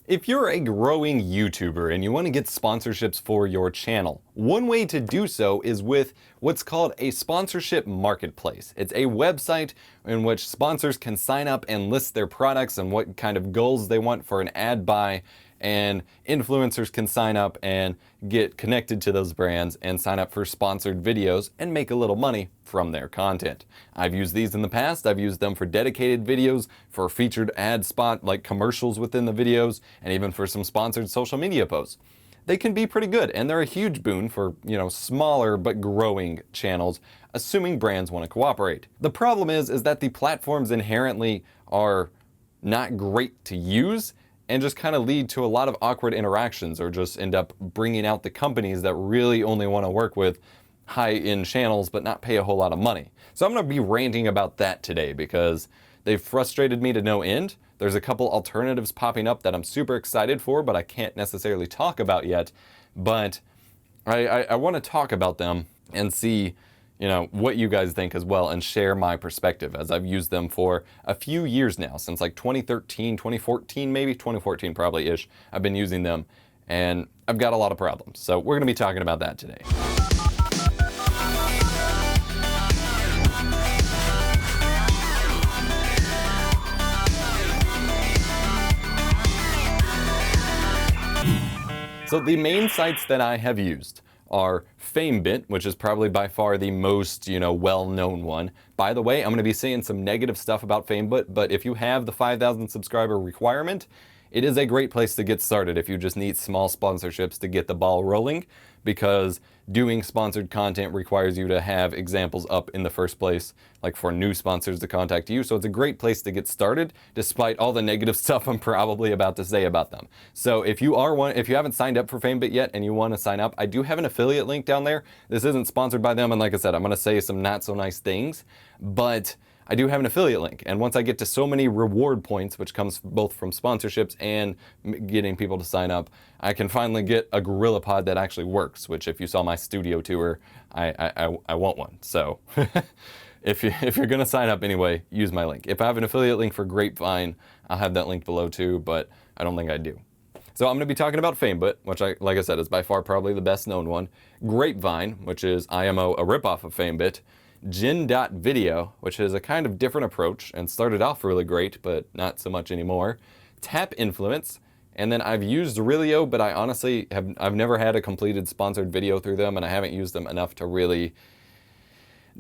If you're a growing YouTuber and you want to get sponsorships for your channel, one way to do so is with what's called a sponsorship marketplace. It's a website in which sponsors can sign up and list their products and what kind of goals they want for an ad buy, and influencers can sign up and get connected to those brands and sign up for sponsored videos and make a little money from their content. I've used these in the past. I've used them for dedicated videos, for featured ad spot like commercials within the videos, and even for some sponsored social media posts. They can be pretty good, and they're a huge boon for, smaller but growing channels, assuming brands want to cooperate. The problem is that the platforms inherently are not great to use and just kind of lead to a lot of awkward interactions, or just end up bringing out the companies that really only want to work with high-end channels but not pay a whole lot of money. So I'm going to be ranting about that today because they've frustrated me to no end. There's a couple alternatives popping up that I'm super excited for, but I can't necessarily talk about yet. But I want to talk about them and see what you guys think as well, and share my perspective, as I've used them for a few years now, since like 2013, 2014, maybe 2014 probably ish. I've been using them and I've got a lot of problems. So we're going to be talking about that today. So the main sites that I have used are FameBit, which is probably by far the most, well-known one. By the way, I'm going to be saying some negative stuff about FameBit, but if you have the 5,000 subscriber requirement, it is a great place to get started if you just need small sponsorships to get the ball rolling, because doing sponsored content requires you to have examples up in the first place, like for new sponsors to contact you. So it's a great place to get started, despite all the negative stuff I'm probably about to say about them. So if you haven't signed up for FameBit yet and you want to sign up, I do have an affiliate link down there. This isn't sponsored by them, and like I said, I'm going to say some not so nice things, but I do have an affiliate link, and once I get to so many reward points, which comes both from sponsorships and getting people to sign up, I can finally get a Gorilla Pod that actually works, which if you saw my studio tour, I want one. So if you're going to sign up anyway, use my link. If I have an affiliate link for Grapevine, I'll have that link below too, but I don't think I do. So I'm going to be talking about FameBit, which like I said, is by far probably the best known one. Grapevine, which is IMO, a ripoff of FameBit. Gen.video, which is a kind of different approach and started off really great, but not so much anymore. Tap Influence, and then I've used Realio, but I honestly I've never had a completed sponsored video through them, and I haven't used them enough to really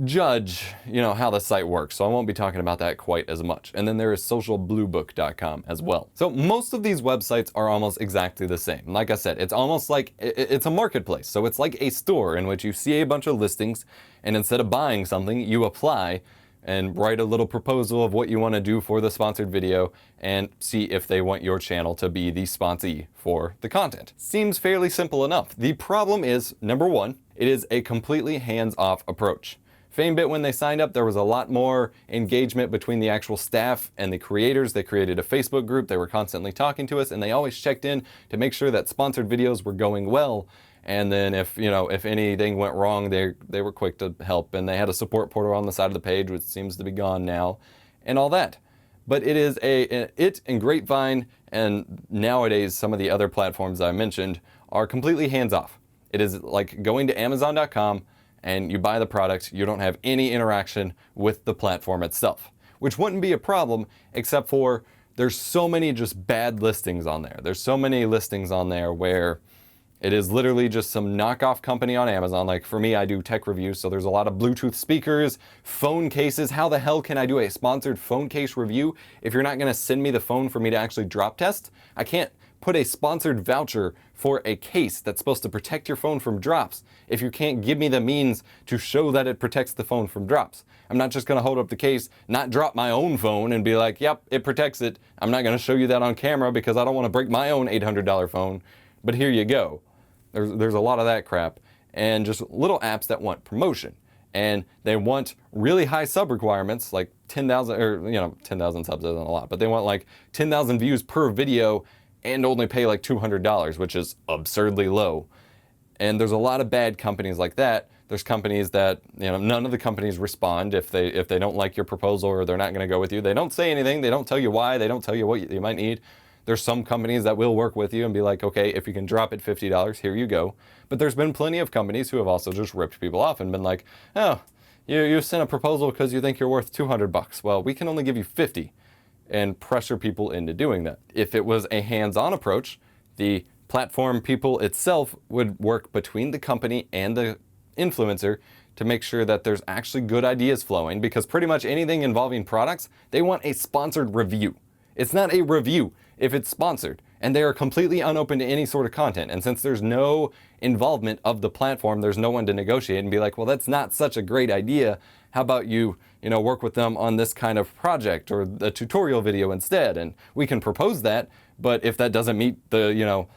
judge, how the site works. So I won't be talking about that quite as much. And then there is socialbluebook.com as well. So most of these websites are almost exactly the same. Like I said, it's almost like it's a marketplace. So it's like a store in which you see a bunch of listings, and instead of buying something, you apply and write a little proposal of what you want to do for the sponsored video and see if they want your channel to be the sponsee for the content. Seems fairly simple enough. The problem is, number one, it is a completely hands-off approach. FameBit, when they signed up, there was a lot more engagement between the actual staff and the creators. They created a Facebook group. They were constantly talking to us, and they always checked in to make sure that sponsored videos were going well. And then if anything went wrong, they were quick to help. And they had a support portal on the side of the page, which seems to be gone now, and all that. But it is it and Grapevine, and nowadays some of the other platforms I mentioned, are completely hands-off. It is like going to Amazon.com, and you buy the product. You don't have any interaction with the platform itself, which wouldn't be a problem, except for there's so many just bad listings on there. There's so many listings on there where it is literally just some knockoff company on Amazon. Like for me, I do tech reviews, so there's a lot of Bluetooth speakers, phone cases. How the hell can I do a sponsored phone case review if you're not going to send me the phone for me to actually drop test? I can't put a sponsored voucher for a case that's supposed to protect your phone from drops if you can't give me the means to show that it protects the phone from drops. I'm not just going to hold up the case, not drop my own phone and be like, yep, it protects it. I'm not going to show you that on camera because I don't want to break my own $800 phone, but here you go. There's a lot of that crap, and just little apps that want promotion, and they want really high sub requirements, like 10,000, or 10,000 subs isn't a lot, but they want like 10,000 views per video and only pay like $200, which is absurdly low. And there's a lot of bad companies like that. There's companies that, none of the companies respond if they don't like your proposal, or they're not going to go with you. They don't say anything. They don't tell you why. They don't tell you what you might need. There's some companies that will work with you and be like, okay, if you can drop it $50, here you go. But there's been plenty of companies who have also just ripped people off and been like, oh, you sent a proposal because you think you're worth $200. Well, we can only give you 50, and pressure people into doing that. If it was a hands-on approach, the platform people itself would work between the company and the influencer to make sure that there's actually good ideas flowing, because pretty much anything involving products, they want a sponsored review. It's not a review if it's sponsored, and they are completely unopen to any sort of content. And since there's no involvement of the platform, there's no one to negotiate and be like, well, that's not such a great idea. How about you work with them on this kind of project or a tutorial video instead? And we can propose that, but if that doesn't meet the,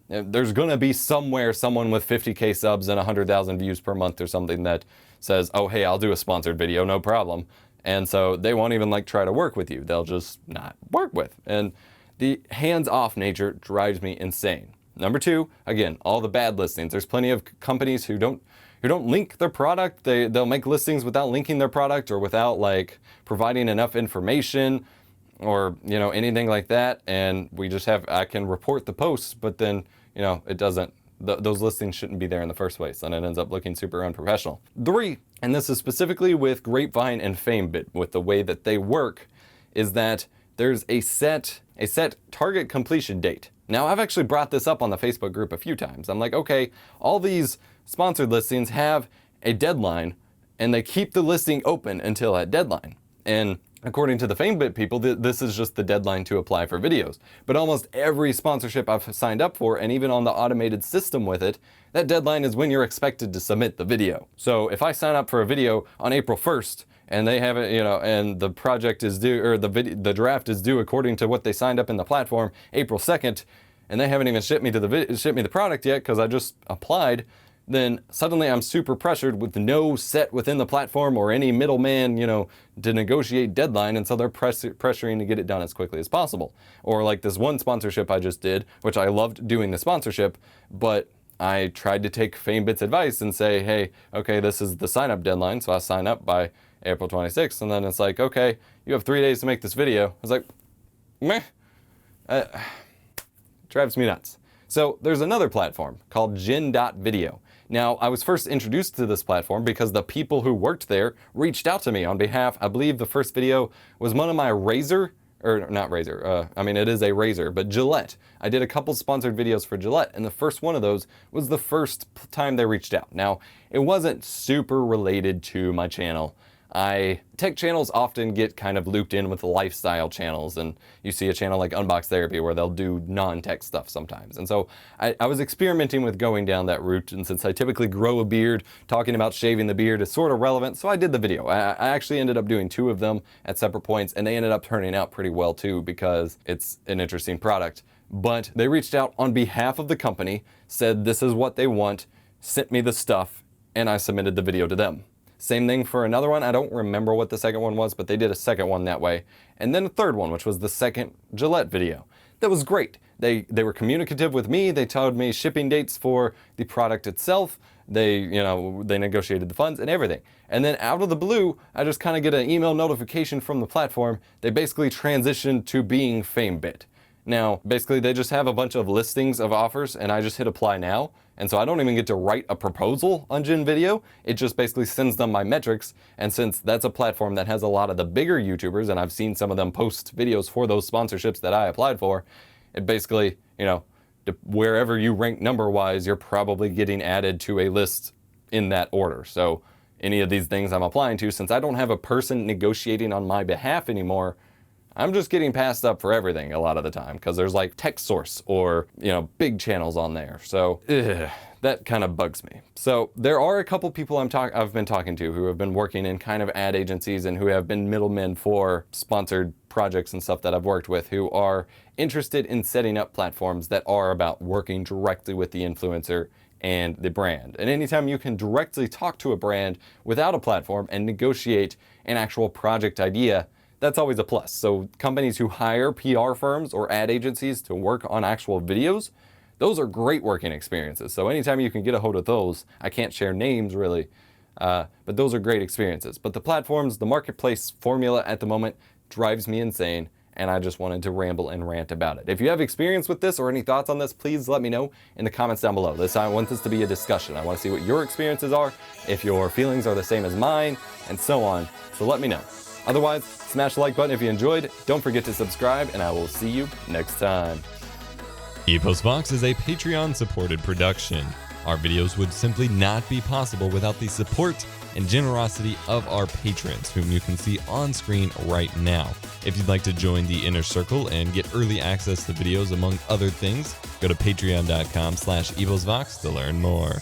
there's going to be somewhere someone with 50K subs and 100,000 views per month or something that says, oh, hey, I'll do a sponsored video, no problem. And so they won't even try to work with you. They'll just not work with. And the hands-off nature drives me insane. Number two, again, all the bad listings. There's plenty of companies who don't link their product. They'll make listings without linking their product or without providing enough information or anything like that. And I can report the posts, but then it doesn't. Those listings shouldn't be there in the first place, and it ends up looking super unprofessional. Three, and this is specifically with Grapevine and FameBit, with the way that they work, is that there's a set target completion date. Now, I've actually brought this up on the Facebook group a few times. I'm like, okay, all these sponsored listings have a deadline, and they keep the listing open until that deadline. And according to the FameBit people, this is just the deadline to apply for videos. But almost every sponsorship I've signed up for, and even on the automated system with it, that deadline is when you're expected to submit the video. So if I sign up for a video on April 1st, and they have it, and the project is due, or the draft is due according to what they signed up in the platform April 2nd, and they haven't even shipped me the product yet because I just applied, then suddenly I'm super pressured with no set within the platform or any middleman, to negotiate deadline, and so they're pressuring to get it done as quickly as possible. Or this one sponsorship I just did, which I loved doing the sponsorship, but I tried to take FameBit's advice and say, hey, okay, this is the sign-up deadline, so I sign up by April 26th, and then it's like, okay, you have 3 days to make this video. I was like, meh. Drives me nuts. So there's another platform called Gin.video. Now, I was first introduced to this platform because the people who worked there reached out to me on behalf, I believe the first video was one of my razor, or not razor, it is a razor, but Gillette. I did a couple sponsored videos for Gillette, and the first one of those was the first time they reached out. Now, it wasn't super related to my channel. Tech channels often get kind of looped in with the lifestyle channels, and you see a channel like Unbox Therapy where they'll do non-tech stuff sometimes. And so I was experimenting with going down that route, and since I typically grow a beard, talking about shaving the beard is sort of relevant, so I did the video. I actually ended up doing 2 of them at separate points, and they ended up turning out pretty well too because it's an interesting product. But they reached out on behalf of the company, said this is what they want, sent me the stuff, and I submitted the video to them. Same thing for another one. I don't remember what the second one was, but they did a second one that way. And then a third one, which was the second Gillette video. That was great. They were communicative with me. They told me shipping dates for the product itself. They negotiated the funds and everything. And then out of the blue, I just kind of get an email notification from the platform. They basically transitioned to being FameBit. Now, basically, they just have a bunch of listings of offers, and I just hit apply now. And so I don't even get to write a proposal on Gen.video. It just basically sends them my metrics. And since that's a platform that has a lot of the bigger YouTubers, and I've seen some of them post videos for those sponsorships that I applied for, it basically, wherever you rank number-wise, you're probably getting added to a list in that order. So any of these things I'm applying to, since I don't have a person negotiating on my behalf anymore, I'm just getting passed up for everything a lot of the time because there's Tech Source or, big channels on there. So that kind of bugs me. So there are a couple people I've been talking to who have been working in kind of ad agencies and who have been middlemen for sponsored projects and stuff that I've worked with who are interested in setting up platforms that are about working directly with the influencer and the brand. And anytime you can directly talk to a brand without a platform and negotiate an actual project idea, that's always a plus. So companies who hire PR firms or ad agencies to work on actual videos, those are great working experiences. So anytime you can get a hold of those, I can't share names really, but those are great experiences. But the platforms, the marketplace formula at the moment drives me insane, and I just wanted to ramble and rant about it. If you have experience with this or any thoughts on this, please let me know in the comments down below. I want this to be a discussion. I want to see what your experiences are, if your feelings are the same as mine, and so on. So let me know. Otherwise, smash the like button if you enjoyed. Don't forget to subscribe, and I will see you next time. EposVox is a Patreon-supported production. Our videos would simply not be possible without the support and generosity of our patrons, whom you can see on screen right now. If you'd like to join the inner circle and get early access to videos among other things, go to patreon.com/EposVox to learn more.